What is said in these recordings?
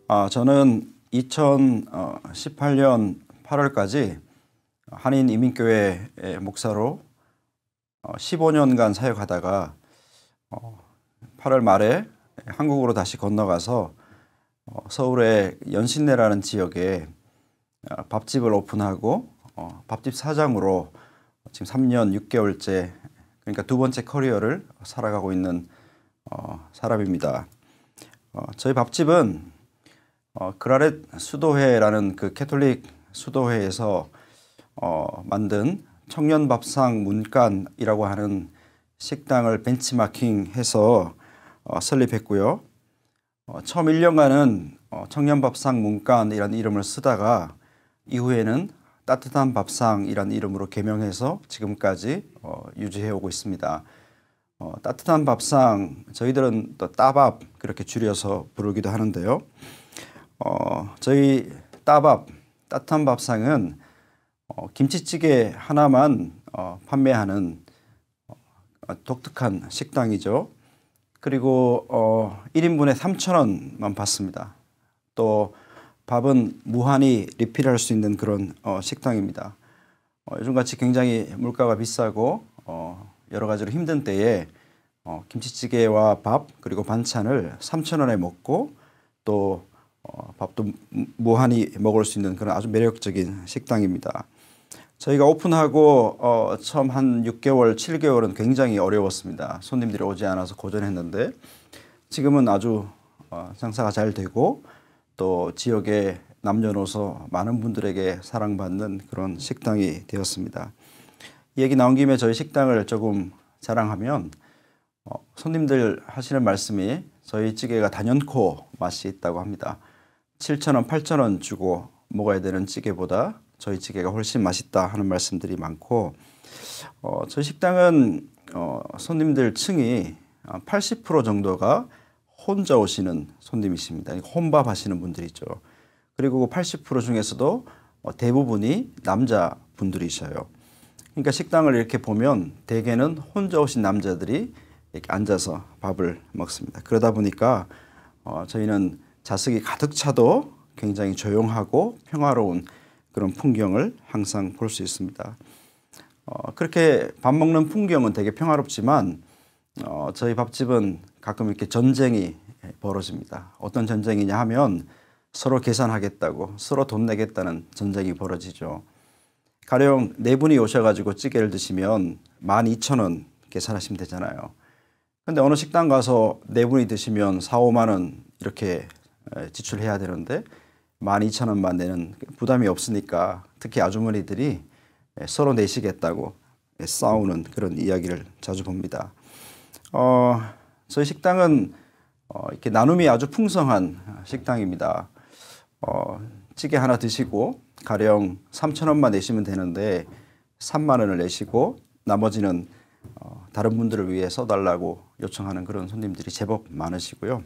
저는 2018년 8월까지 한인 이민교회 목사로 15년간 사역하다가 8월 말에 한국으로 다시 건너가서 서울의 연신내라는 지역에 밥집을 오픈하고 밥집 사장으로 지금 3년 6개월째, 그러니까 두 번째 커리어를 살아가고 있는 사람입니다. 저희 밥집은 그라렛 수도회라는 그 캐톨릭 수도회에서 만든 청년밥상 문간이라고 하는 식당을 벤치마킹해서 설립했고요. 처음 1년간은 청년밥상 문간이라는 이름을 쓰다가 이후에는 따뜻한 밥상이라는 이름으로 개명해서 지금까지 유지해 오고 있습니다. 따뜻한 밥상, 저희들은 또 따밥 그렇게 줄여서 부르기도 하는데요. 저희 따밥, 따뜻한 밥상은 김치찌개 하나만 판매하는 독특한 식당이죠. 그리고 1인분에 3,000원만 받습니다. 또 밥은 무한히 리필할 수 있는 그런 식당입니다. 요즘같이 굉장히 물가가 비싸고 여러 가지로 힘든 때에 김치찌개와 밥 그리고 반찬을 3,000원에 먹고 또 밥도 무한히 먹을 수 있는 그런 아주 매력적인 식당입니다. 저희가 오픈하고 처음 한 6개월, 7개월은 굉장히 어려웠습니다. 손님들이 오지 않아서 고전했는데 지금은 아주 장사가 잘 되고 또 지역의 남녀노소 많은 분들에게 사랑받는 그런 식당이 되었습니다. 이 얘기 나온 김에 저희 식당을 조금 자랑하면 손님들 하시는 말씀이 저희 찌개가 단연코 맛이 있다고 합니다. 7,000원, 8,000원 주고 먹어야 되는 찌개보다 저희 찌개가 훨씬 맛있다 하는 말씀들이 많고 저희 식당은 손님들 층이 80% 정도가 혼자 오시는 손님이십니다. 혼밥 하시는 분들이죠. 그리고 80% 중에서도 대부분이 남자분들이셔요. 그러니까 식당을 이렇게 보면 대개는 혼자 오신 남자들이 이렇게 앉아서 밥을 먹습니다. 그러다 보니까 저희는 좌석이 가득 차도 굉장히 조용하고 평화로운 그런 풍경을 항상 볼 수 있습니다. 그렇게 밥 먹는 풍경은 되게 평화롭지만 저희 밥집은 가끔 이렇게 전쟁이 벌어집니다. 어떤 전쟁이냐 하면 서로 계산하겠다고, 서로 돈 내겠다는 전쟁이 벌어지죠. 가령 네 분이 오셔가지고 찌개를 드시면 12,000원 계산하시면 되잖아요. 근데 어느 식당 가서 네 분이 드시면 4, 5만 원 이렇게 지출해야 되는데 12,000원만 내는 부담이 없으니까 특히 아주머니들이 서로 내시겠다고 싸우는 그런 이야기를 자주 봅니다. 저희 식당은 이렇게 나눔이 아주 풍성한 식당입니다. 찌개 하나 드시고 가령 3,000원만 내시면 되는데 3만 원을 내시고 나머지는 다른 분들을 위해 써달라고 요청하는 그런 손님들이 제법 많으시고요.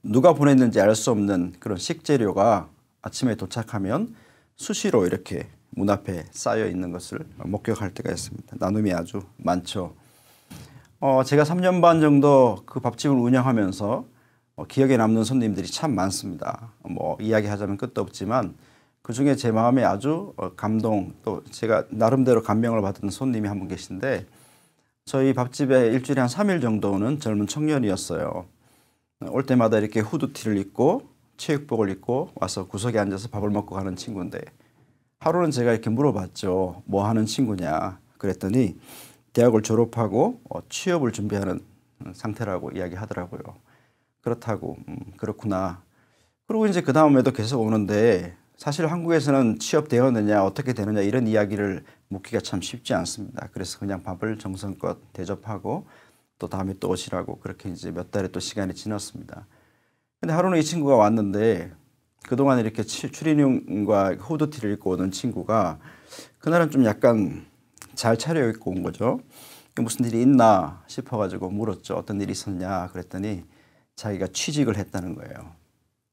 누가 보냈는지 알 수 없는 그런 식재료가 아침에 도착하면 수시로 이렇게 문 앞에 쌓여 있는 것을 목격할 때가 있습니다. 나눔이 아주 많죠. 제가 3년 반 정도 그 밥집을 운영하면서 기억에 남는 손님들이 참 많습니다. 이야기하자면 끝도 없지만 그중에 제 마음에 아주 감동, 또 제가 나름대로 감명을 받은 손님이 한 분 계신데 저희 밥집에 일주일에 한 3일 정도는 젊은 청년이었어요. 올 때마다 이렇게 후드티를 입고 체육복을 입고 와서 구석에 앉아서 밥을 먹고 가는 친구인데 하루는 제가 이렇게 물어봤죠. 뭐 하는 친구냐 그랬더니 대학을 졸업하고 취업을 준비하는 상태라고 이야기하더라고요. 그렇다고 그렇구나. 그리고 이제 그 다음에도 계속 오는데 사실 한국에서는 취업되었느냐 어떻게 되느냐 이런 이야기를 묻기가 참 쉽지 않습니다. 그래서 그냥 밥을 정성껏 대접하고 또 다음에 또 오시라고 그렇게 이제 몇 달의 또 시간이 지났습니다. 근데 하루는 이 친구가 왔는데 그동안 이렇게 추리닝과 후드티를 입고 오던 친구가 그날은 좀 약간 잘 차려입고 온 거죠. 무슨 일이 있나 싶어가지고 물었죠. 어떤 일이 있었냐 그랬더니 자기가 취직을 했다는 거예요.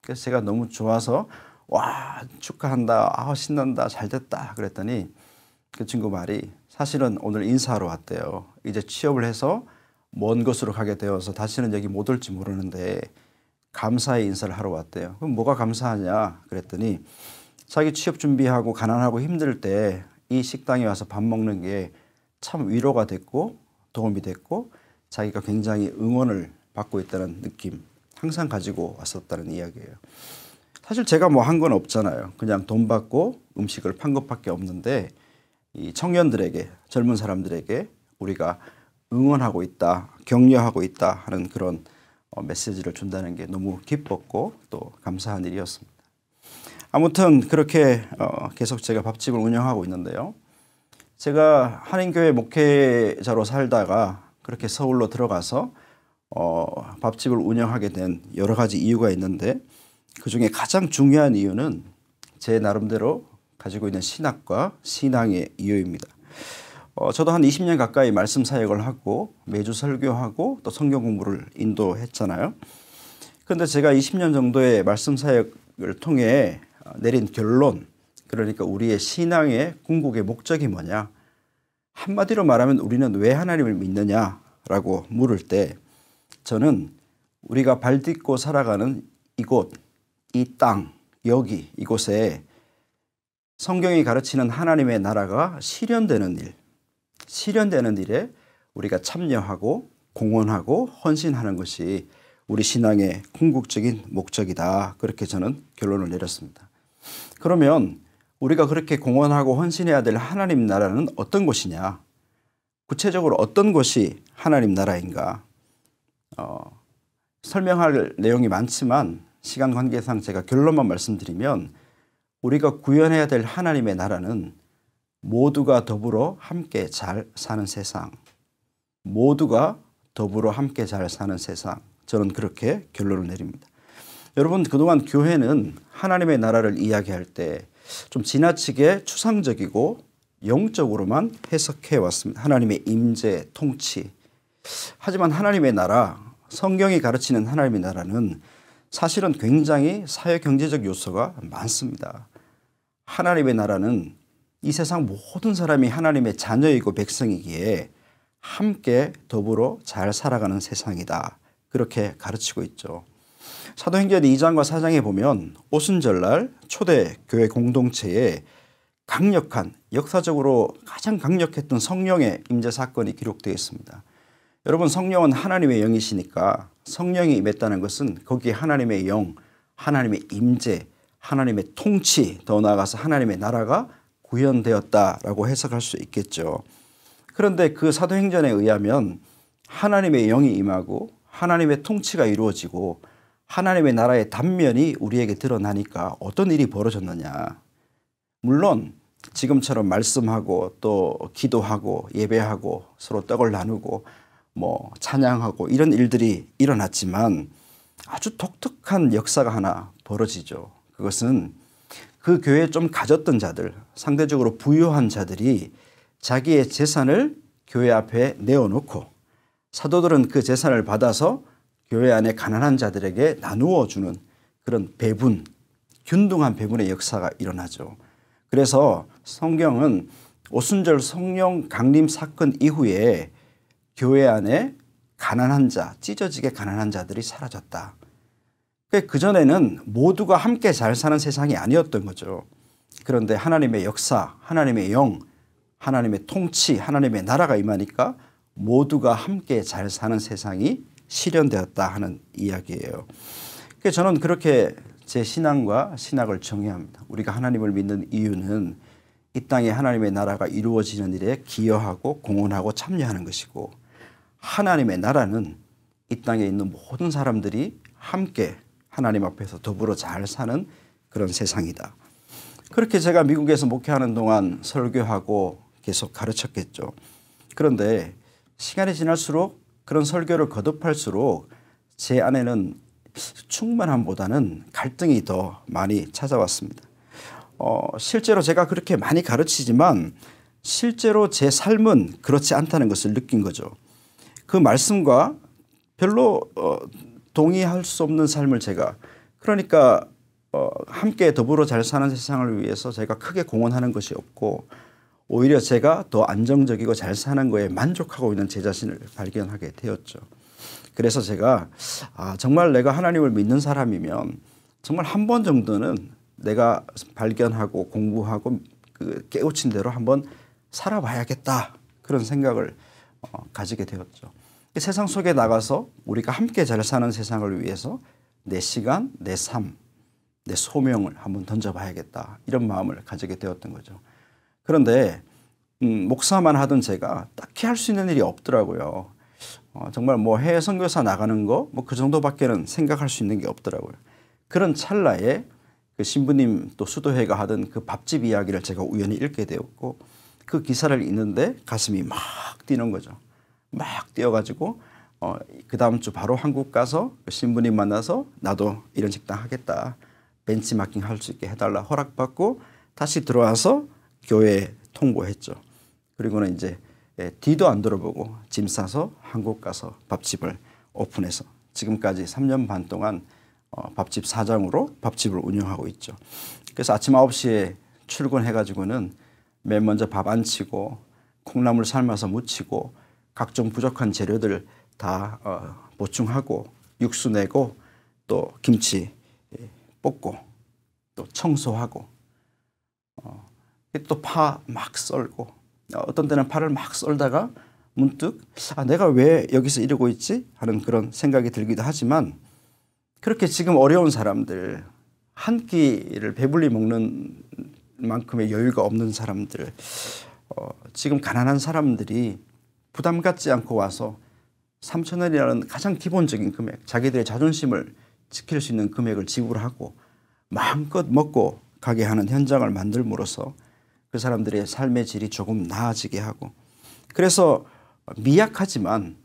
그래서 제가 너무 좋아서 와 축하한다, 신난다, 잘 됐다 그랬더니 그 친구 말이 사실은 오늘 인사하러 왔대요. 이제 취업을 해서 먼 곳으로 가게 되어서 다시는 여기 못 올지 모르는데 감사의 인사를 하러 왔대요. 그럼 뭐가 감사하냐 그랬더니 자기 취업 준비하고 가난하고 힘들 때 이 식당에 와서 밥 먹는 게 참 위로가 됐고 도움이 됐고 자기가 굉장히 응원을 받고 있다는 느낌 항상 가지고 왔었다는 이야기예요. 사실 제가 뭐 한 건 없잖아요. 그냥 돈 받고 음식을 판 것밖에 없는데 이 청년들에게 젊은 사람들에게 우리가 응원하고 있다, 격려하고 있다 하는 그런 메시지를 준다는 게 너무 기뻤고 또 감사한 일이었습니다. 아무튼 그렇게 계속 제가 밥집을 운영하고 있는데요. 제가 한인교회 목회자로 살다가 그렇게 서울로 들어가서 밥집을 운영하게 된 여러 가지 이유가 있는데 그중에 가장 중요한 이유는 제 나름대로 가지고 있는 신학과 신앙의 이유입니다. 저도 한 20년 가까이 말씀 사역을 하고 매주 설교하고 또 성경 공부를 인도했잖아요. 그런데 제가 20년 정도의 말씀 사역을 통해 내린 결론, 그러니까 우리의 신앙의 궁극의 목적이 뭐냐? 한마디로 말하면 우리는 왜 하나님을 믿느냐라고 물을 때 저는 우리가 발딛고 살아가는 이곳, 이 땅, 여기, 이곳에 성경이 가르치는 하나님의 나라가 실현되는 일에 우리가 참여하고 공헌하고 헌신하는 것이 우리 신앙의 궁극적인 목적이다. 그렇게 저는 결론을 내렸습니다. 그러면 우리가 그렇게 공헌하고 헌신해야 될 하나님 나라는 어떤 곳이냐? 구체적으로 어떤 것이 하나님 나라인가? 설명할 내용이 많지만 시간 관계상 제가 결론만 말씀드리면 우리가 구현해야 될 하나님의 나라는 모두가 더불어 함께 잘 사는 세상, 모두가 더불어 함께 잘 사는 세상, 저는 그렇게 결론을 내립니다. 여러분, 그동안 교회는 하나님의 나라를 이야기할 때 좀 지나치게 추상적이고 영적으로만 해석해 왔습니다. 하나님의 임재, 통치. 하지만 하나님의 나라, 성경이 가르치는 하나님의 나라는 사실은 굉장히 사회경제적 요소가 많습니다. 하나님의 나라는 이 세상 모든 사람이 하나님의 자녀이고 백성이기에 함께 더불어 잘 살아가는 세상이다. 그렇게 가르치고 있죠. 사도행전 2장과 4장에 보면 오순절날 초대 교회 공동체에 강력한, 역사적으로 가장 강력했던 성령의 임재 사건이 기록되어 있습니다. 여러분, 성령은 하나님의 영이시니까 성령이 임했다는 것은 거기에 하나님의 영, 하나님의 임재, 하나님의 통치, 더 나아가서 하나님의 나라가 구현되었다라고 해석할 수 있겠죠. 그런데 그 사도행전에 의하면 하나님의 영이 임하고 하나님의 통치가 이루어지고 하나님의 나라의 단면이 우리에게 드러나니까 어떤 일이 벌어졌느냐. 물론 지금처럼 말씀하고 또 기도하고 예배하고 서로 떡을 나누고 뭐 찬양하고 이런 일들이 일어났지만 아주 독특한 역사가 하나 벌어지죠. 그것은 그 교회에 좀 가졌던 자들, 상대적으로 부유한 자들이 자기의 재산을 교회 앞에 내어놓고 사도들은 그 재산을 받아서 교회 안에 가난한 자들에게 나누어 주는 그런 배분, 균등한 배분의 역사가 일어나죠. 그래서 성경은 오순절 성령 강림 사건 이후에 교회 안에 가난한 자, 찢어지게 가난한 자들이 사라졌다. 그전에는 모두가 함께 잘 사는 세상이 아니었던 거죠. 그런데 하나님의 역사, 하나님의 영, 하나님의 통치, 하나님의 나라가 임하니까 모두가 함께 잘 사는 세상이 실현되었다 하는 이야기예요. 그래서 저는 그렇게 제 신앙과 신학을 정의합니다. 우리가 하나님을 믿는 이유는 이 땅에 하나님의 나라가 이루어지는 일에 기여하고 공헌하고 참여하는 것이고 하나님의 나라는 이 땅에 있는 모든 사람들이 함께 하나님 앞에서 더불어 잘 사는 그런 세상이다. 그렇게 제가 미국에서 목회하는 동안 설교하고 계속 가르쳤겠죠. 그런데 시간이 지날수록 그런 설교를 거듭할수록 제 안에는 충만함보다는 갈등이 더 많이 찾아왔습니다. 실제로 제가 그렇게 많이 가르치지만 실제로 제 삶은 그렇지 않다는 것을 느낀 거죠. 그 말씀과 별로 동의할 수 없는 삶을 제가 그러니까 함께 더불어 잘 사는 세상을 위해서 제가 크게 공헌하는 것이 없고 오히려 제가 더 안정적이고 잘 사는 거에 만족하고 있는 제 자신을 발견하게 되었죠. 그래서 제가 정말 내가 하나님을 믿는 사람이면 정말 한 번 정도는 내가 발견하고 공부하고 그 깨우친 대로 한번 살아봐야겠다 그런 생각을 가지게 되었죠. 세상 속에 나가서 우리가 함께 잘 사는 세상을 위해서 내 시간, 내 삶, 내 소명을 한번 던져봐야겠다 이런 마음을 가지게 되었던 거죠. 그런데 목사만 하던 제가 딱히 할 수 있는 일이 없더라고요. 정말 뭐 해외 선교사 나가는 거 뭐 그 정도밖에는 생각할 수 있는 게 없더라고요. 그런 찰나에 그 신부님 또 수도회가 하던 그 밥집 이야기를 제가 우연히 읽게 되었고 그 기사를 읽는데 가슴이 막 뛰는 거죠. 막 뛰어가지고 그 다음 주 바로 한국 가서 그 신부님 만나서 나도 이런 식당 하겠다. 벤치마킹 할 수 있게 해달라 허락받고 다시 들어와서 교회에 통보했죠. 그리고는 이제 뒤도 안 돌아보고 짐 싸서 한국 가서 밥집을 오픈해서 지금까지 3년 반 동안 밥집 사장으로 밥집을 운영하고 있죠. 그래서 아침 9시에 출근해가지고는 맨 먼저 밥 안 치고 콩나물 삶아서 무치고 각종 부족한 재료들 다 보충하고 육수 내고 또 김치 볶고 또 청소하고 또 파 막 썰고 어떤 때는 파를 막 썰다가 문득 내가 왜 여기서 이러고 있지 하는 그런 생각이 들기도 하지만 그렇게 지금 어려운 사람들 한 끼를 배불리 먹는 만큼의 여유가 없는 사람들 지금 가난한 사람들이 부담 갖지 않고 와서 3,000원이라는 가장 기본적인 금액 자기들의 자존심을 지킬 수 있는 금액을 지불하고 마음껏 먹고 가게 하는 현장을 만들므로써 그 사람들의 삶의 질이 조금 나아지게 하고 그래서 미약하지만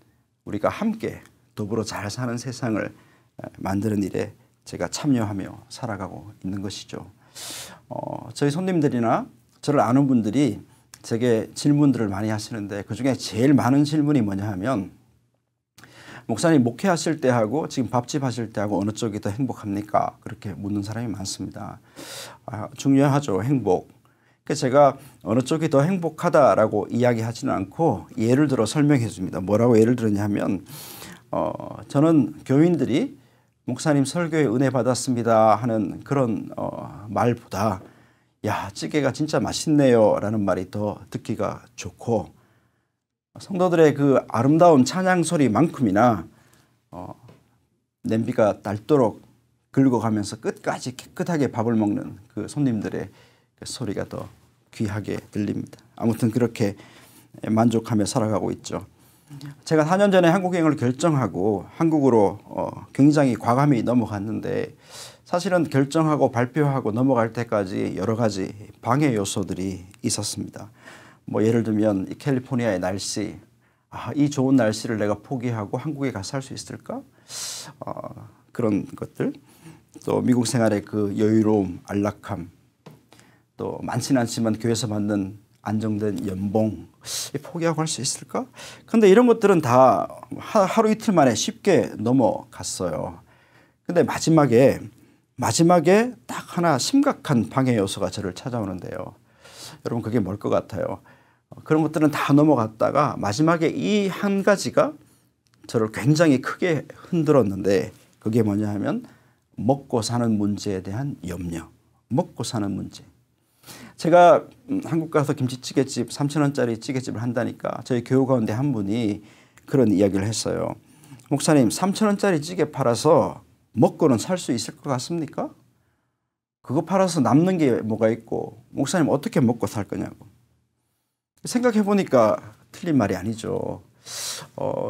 우리가 함께 더불어 잘 사는 세상을 만드는 일에 제가 참여하며 살아가고 있는 것이죠. 저희 손님들이나 저를 아는 분들이 제게 질문들을 많이 하시는데 그중에 제일 많은 질문이 뭐냐 하면 목사님 목회하실 때하고 지금 밥집 하실 때하고 어느 쪽이 더 행복합니까? 그렇게 묻는 사람이 많습니다. 중요하죠. 행복. 그래서 제가 어느 쪽이 더 행복하다라고 이야기하지는 않고 예를 들어 설명해 줍니다. 뭐라고 예를 들었냐 하면 저는 교인들이 목사님 설교에 은혜 받았습니다 하는 그런 말보다 야 찌개가 진짜 맛있네요 라는 말이 더 듣기가 좋고 성도들의 그 아름다운 찬양 소리만큼이나 냄비가 닳도록 긁어가면서 끝까지 깨끗하게 밥을 먹는 그 손님들의 그 소리가 더 귀하게 들립니다. 아무튼 그렇게 만족하며 살아가고 있죠. 제가 4년 전에 한국 여행을 결정하고 한국으로 굉장히 과감히 넘어갔는데 사실은 결정하고 발표하고 넘어갈 때까지 여러 가지 방해 요소들이 있었습니다. 뭐 예를 들면 이 캘리포니아의 날씨, 이 좋은 날씨를 내가 포기하고 한국에 가서 살 수 있을까? 그런 것들. 또 미국 생활의 그 여유로움, 안락함, 또 많지는 않지만 교회에서 받는 안정된 연봉 포기하고 할 수 있을까? 그런데 이런 것들은 다 하루 이틀 만에 쉽게 넘어갔어요. 근데 마지막에 딱 하나 심각한 방해 요소가 저를 찾아오는데요. 여러분 그게 뭘 것 같아요? 그런 것들은 다 넘어갔다가 마지막에 이 한 가지가 저를 굉장히 크게 흔들었는데 그게 뭐냐 하면 먹고 사는 문제에 대한 염려. 먹고 사는 문제. 제가 한국 가서 김치찌개집 3,000원짜리 찌개집을 한다니까 저희 교우 가운데 한 분이 그런 이야기를 했어요. 목사님 3,000원짜리 찌개 팔아서 먹고는 살 수 있을 것 같습니까? 그거 팔아서 남는 게 뭐가 있고 목사님 어떻게 먹고 살 거냐고. 생각해 보니까 틀린 말이 아니죠.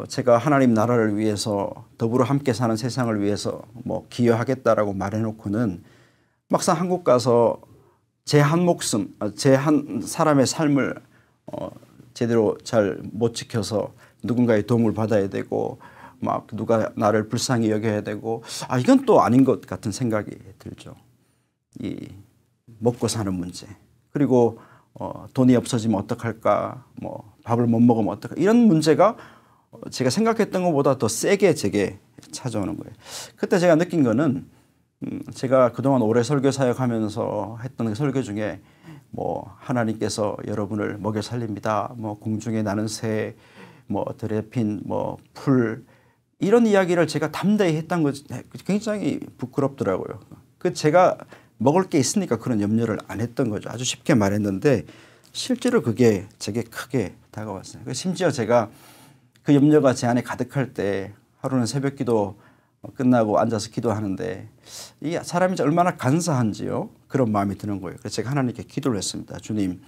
제가 하나님 나라를 위해서 더불어 함께 사는 세상을 위해서 뭐 기여하겠다라고 말해놓고는 막상 한국 가서 제 한 목숨, 제 한 사람의 삶을 제대로 잘 못 지켜서 누군가의 도움을 받아야 되고 막 누가 나를 불쌍히 여겨야 되고 이건 또 아닌 것 같은 생각이 들죠. 이 먹고 사는 문제 그리고 돈이 없어지면 어떡할까 뭐 밥을 못 먹으면 어떡할까 이런 문제가 제가 생각했던 것보다 더 세게 제게 찾아오는 거예요. 그때 제가 느낀 거는 제가 그동안 오래 설교 사역하면서 했던 그 설교 중에 뭐 하나님께서 여러분을 먹여 살립니다. 뭐 공중에 나는 새, 뭐 들에 핀 뭐 풀 이런 이야기를 제가 담대히 했던 것 굉장히 부끄럽더라고요. 제가 먹을 게 있으니까 그런 염려를 안 했던 거죠. 아주 쉽게 말했는데 실제로 그게 제게 크게 다가왔어요. 심지어 제가 그 염려가 제 안에 가득할 때 하루는 새벽 기도 끝나고 앉아서 기도하는데 이 사람이 얼마나 간사한지요. 그런 마음이 드는 거예요. 그래서 제가 하나님께 기도를 했습니다. 주님,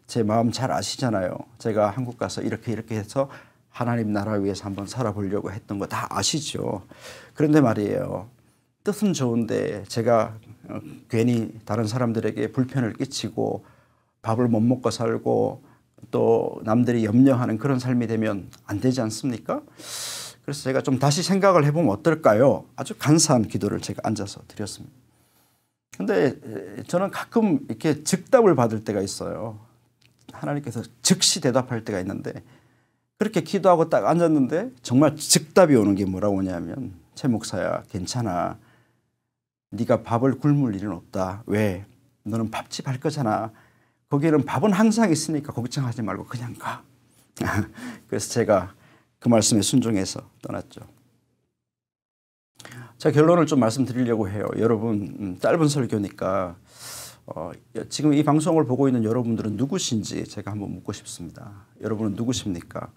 제 마음 잘 아시잖아요. 제가 한국 가서 이렇게 해서 하나님 나라 위해서 한번 살아보려고 했던 거 다 아시죠. 그런데 말이에요. 뜻은 좋은데 제가 괜히 다른 사람들에게 불편을 끼치고 밥을 못 먹고 살고 또 남들이 염려하는 그런 삶이 되면 안 되지 않습니까? 그래서 제가 좀 다시 생각을 해보면 어떨까요? 아주 간사한 기도를 제가 앉아서 드렸습니다. 그런데 저는 가끔 이렇게 즉답을 받을 때가 있어요. 하나님께서 즉시 대답할 때가 있는데 그렇게 기도하고 딱 앉았는데 정말 즉답이 오는 게 뭐라고 하냐면 최 목사야 괜찮아. 네가 밥을 굶을 일은 없다. 왜? 너는 밥집 할 거잖아. 거기는 밥은 항상 있으니까 걱정하지 말고 그냥 가. 그래서 제가 그 말씀에 순종해서 떠났죠. 자, 결론을 좀 말씀드리려고 해요. 여러분 짧은 설교니까 지금 이 방송을 보고 있는 여러분들은 누구신지 제가 한번 묻고 싶습니다. 여러분은 누구십니까?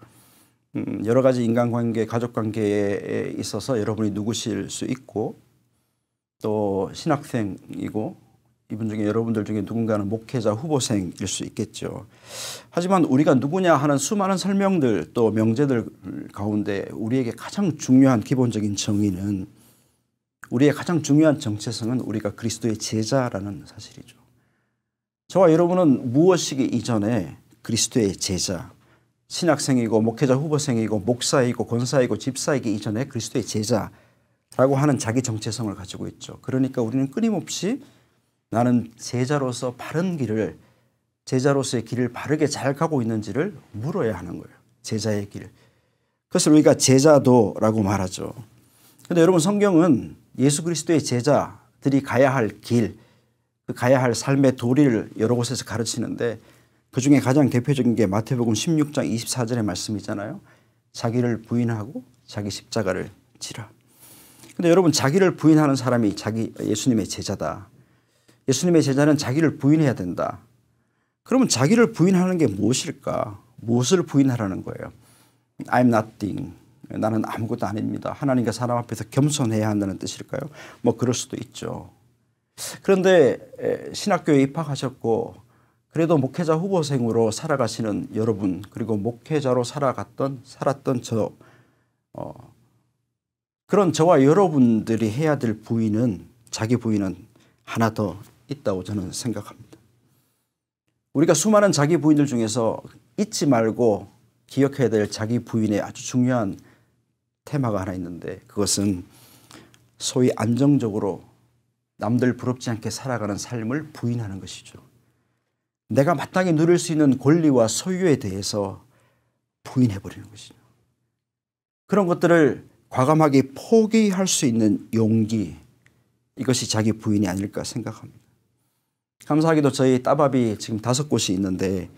여러 가지 인간관계, 가족관계에 있어서 여러분이 누구실 수 있고 또 신학생이고 이분 중에 여러분들 중에 누군가는 목회자 후보생일 수 있겠죠. 하지만 우리가 누구냐 하는 수많은 설명들 또 명제들 가운데 우리에게 가장 중요한 기본적인 정의는 우리의 가장 중요한 정체성은 우리가 그리스도의 제자라는 사실이죠. 저와 여러분은 무엇이기 이전에 그리스도의 제자, 신학생이고 목회자 후보생이고 목사이고 권사이고 집사이기 이전에 그리스도의 제자라고 하는 자기 정체성을 가지고 있죠. 그러니까 우리는 끊임없이 나는 제자로서 바른 길을 제자로서의 길을 바르게 잘 가고 있는지를 물어야 하는 거예요. 제자의 길. 그것을 우리가 제자도라고 말하죠. 그런데 여러분 성경은 예수 그리스도의 제자들이 가야 할 길, 그 가야 할 삶의 도리를 여러 곳에서 가르치는데 그중에 가장 대표적인 게 마태복음 16장 24절의 말씀이잖아요. 자기를 부인하고 자기 십자가를 지라. 그런데 여러분 자기를 부인하는 사람이 예수님의 제자다. 예수님의 제자는 자기를 부인해야 된다. 그러면 자기를 부인하는 게 무엇일까? 무엇을 부인하라는 거예요? I'm nothing. 나는 아무것도 아닙니다. 하나님과 사람 앞에서 겸손해야 한다는 뜻일까요? 뭐 그럴 수도 있죠. 그런데 신학교에 입학하셨고 그래도 목회자 후보생으로 살아가시는 여러분 그리고 목회자로 살았던 그런 저와 여러분들이 해야 될 부인은 자기 부인은 하나 더 있다고 저는 생각합니다. 우리가 수많은 자기 부인들 중에서 잊지 말고 기억해야 될 자기 부인의 아주 중요한 테마가 하나 있는데 그것은 소위 안정적으로 남들 부럽지 않게 살아가는 삶을 부인하는 것이죠. 내가 마땅히 누릴 수 있는 권리와 소유에 대해서 부인해버리는 것이죠. 그런 것들을 과감하게 포기할 수 있는 용기, 이것이 자기 부인이 아닐까 생각합니다. 감사하게도 저희 따밥이 지금 5곳이 있는데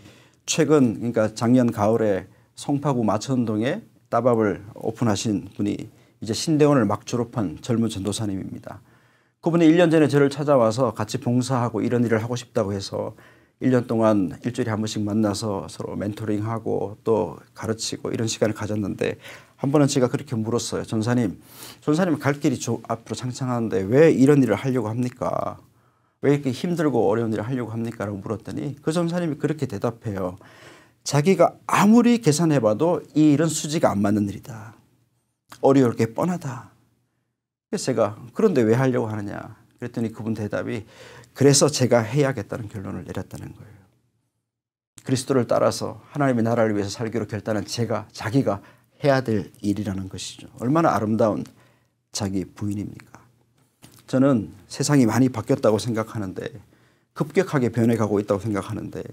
그러니까 작년 가을에 송파구 마천동에 따밥을 오픈하신 분이 이제 신대원을 막 졸업한 젊은 전도사님입니다. 그분이 1년 전에 저를 찾아와서 같이 봉사하고 이런 일을 하고 싶다고 해서 1년 동안 일주일에 한 번씩 만나서 서로 멘토링하고 또 가르치고 이런 시간을 가졌는데 한 번은 제가 그렇게 물었어요. 전사님 갈 길이 앞으로 창창한데 왜 이런 일을 하려고 합니까? 왜 이렇게 힘들고 어려운 일을 하려고 합니까? 라고 물었더니 그 전사님이 그렇게 대답해요. 자기가 아무리 계산해봐도 이 일은 수지가 안 맞는 일이다. 어려울 게 뻔하다. 그래서 제가 그런데 왜 하려고 하느냐 그랬더니 그분 대답이 그래서 제가 해야겠다는 결론을 내렸다는 거예요. 그리스도를 따라서 하나님의 나라를 위해서 살기로 결단한 자기가 해야 될 일이라는 것이죠. 얼마나 아름다운 자기 부인입니까? 저는 세상이 많이 바뀌었다고 생각하는데 급격하게 변해가고 있다고 생각하는데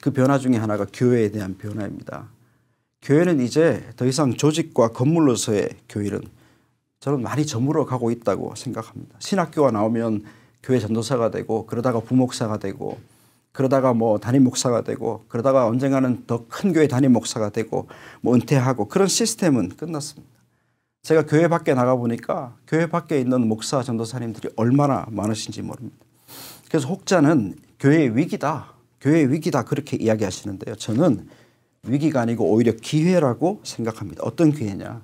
그 변화 중에 하나가 교회에 대한 변화입니다. 교회는 이제 더 이상 조직과 건물로서의 교회는 저는 많이 저물어 가고 있다고 생각합니다. 신학교가 나오면 교회 전도사가 되고 그러다가 부목사가 되고 그러다가 뭐 담임 목사가 되고 그러다가 언젠가는 더 큰 교회 담임 목사가 되고 뭐 은퇴하고 그런 시스템은 끝났습니다. 제가 교회 밖에 나가보니까 교회 밖에 있는 목사 전도사님들이 얼마나 많으신지 모릅니다. 그래서 혹자는 교회의 위기다. 교회의 위기다 그렇게 이야기하시는데요. 저는 위기가 아니고 오히려 기회라고 생각합니다. 어떤 기회냐.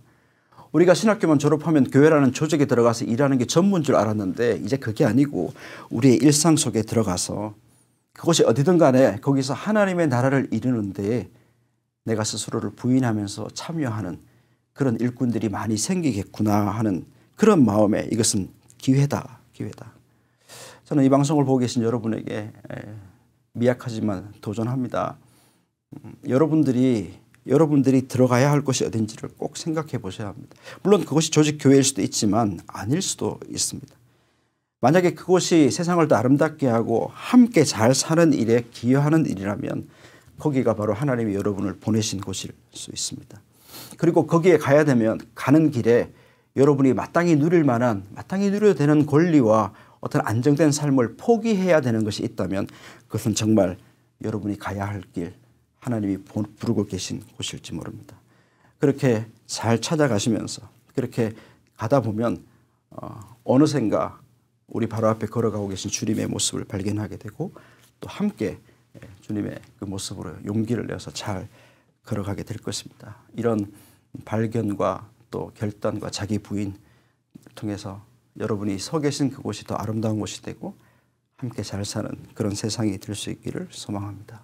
우리가 신학교만 졸업하면 교회라는 조직에 들어가서 일하는 게 전부인 줄 알았는데 이제 그게 아니고 우리의 일상 속에 들어가서 그것이 어디든 간에 거기서 하나님의 나라를 이루는데 내가 스스로를 부인하면서 참여하는 그런 일꾼들이 많이 생기겠구나 하는 그런 마음에 이것은 기회다. 기회다. 저는 이 방송을 보고 계신 여러분에게 미약하지만 도전합니다. 여러분들이 들어가야 할 곳이 어딘지를 꼭 생각해 보셔야 합니다. 물론 그것이 조직 교회일 수도 있지만 아닐 수도 있습니다. 만약에 그곳이 세상을 더 아름답게 하고 함께 잘 사는 일에 기여하는 일이라면 거기가 바로 하나님이 여러분을 보내신 곳일 수 있습니다. 그리고 거기에 가야 되면 가는 길에 여러분이 마땅히 누릴 만한 마땅히 누려야 되는 권리와 어떤 안정된 삶을 포기해야 되는 것이 있다면 그것은 정말 여러분이 가야 할 길 하나님이 부르고 계신 곳일지 모릅니다. 그렇게 잘 찾아가시면서 그렇게 가다 보면 어느샌가 우리 바로 앞에 걸어가고 계신 주님의 모습을 발견하게 되고 또 함께 주님의 그 모습으로 용기를 내서 잘 걸어가게 될 것입니다. 이런 발견과 또 결단과 자기 부인을 통해서 여러분이 서 계신 그곳이 더 아름다운 곳이 되고 함께 잘 사는 그런 세상이 될 수 있기를 소망합니다.